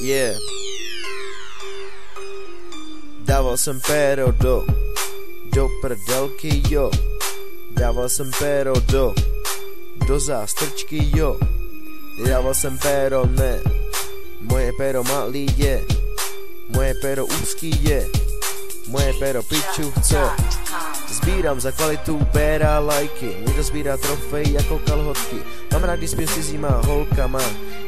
Yeah. Dával jsem péro do prdelky, jo. Dával jsem péro do zástrčky, jo. Dával jsem péro, ne. Moje péro malý je, moje péro úzký je, moje péro piču chce. Sbírám za kvalitu péra lajky, někdo sbírá trofej jako kalhotky. Mám rád, když spím s cizíma holkama,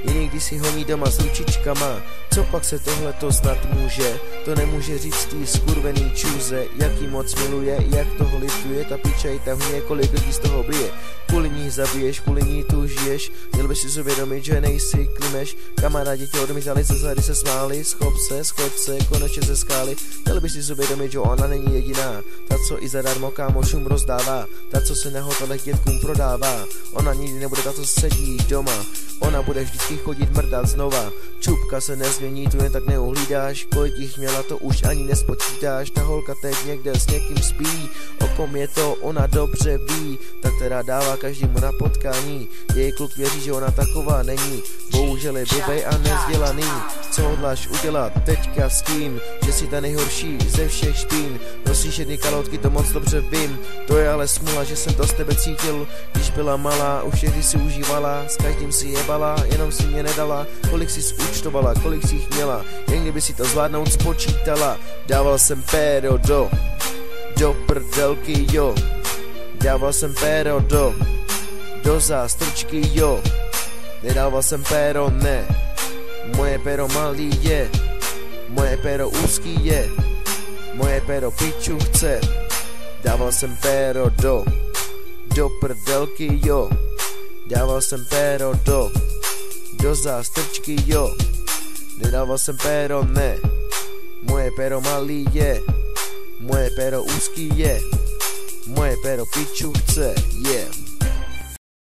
jiný když si honí doma s ručičkama. Co pak se tohleto snad může, to nemůže říct tý skurvený čůze. Jaký moc miluje, jak toho lituje, ta piča i tam hně, kolik lidí z toho bije. Kvůli ní zabiješ, kvůli ní tu žiješ, měl bys si uvědomit, že nejsi klimeš. Kamarádi tě odmítali, se zady se smáli, schop se, konečně ze skály. Měl bys si uvědomit, že ona není jediná, ta co i zadarmo kámošům rozdává, ta co se na hotelech dětkům prodává. Ona nikdy nebude ta co sedí doma, ona bude vždycky chodit mrdat znova. Čupka se nezmění, tu jen tak neuhlídáš, kolik jich měla to už ani nespočítáš. Ta holka teď někde s někým spí, o kom je to ona dobře ví, tak teda dává každému na potkání. Její kluk věří, že ona taková není, bohužel je blbej a nevzdělaný. Co hodláš udělat teďka s tím, že jsi ta nejhorší ze všech špín? Nosíš jedny kalotky, to moc dobře vím, to je ale smula, že jsem to z tebe cítil. Když byla malá, už všechny si užívala, s každým si jebala, jenom si mě nedala. Kolik si zúčtovala, kolik si jich měla, jen kdyby si to zvládnout spočítala. Dával jsem péro do prdelky, jo. Dával jsem péro do zástrčky, jo. Nedával jsem péro, ne. Moje péro malý je, moje péro úzký je, moje péro piču chce. Dával jsem péro do prdelky, jo. Dával jsem péro do zástrčky, jo. Nedával jsem péro, ne. Moje péro malý je, moje péro úzký je, moje péro piču chce, yeah.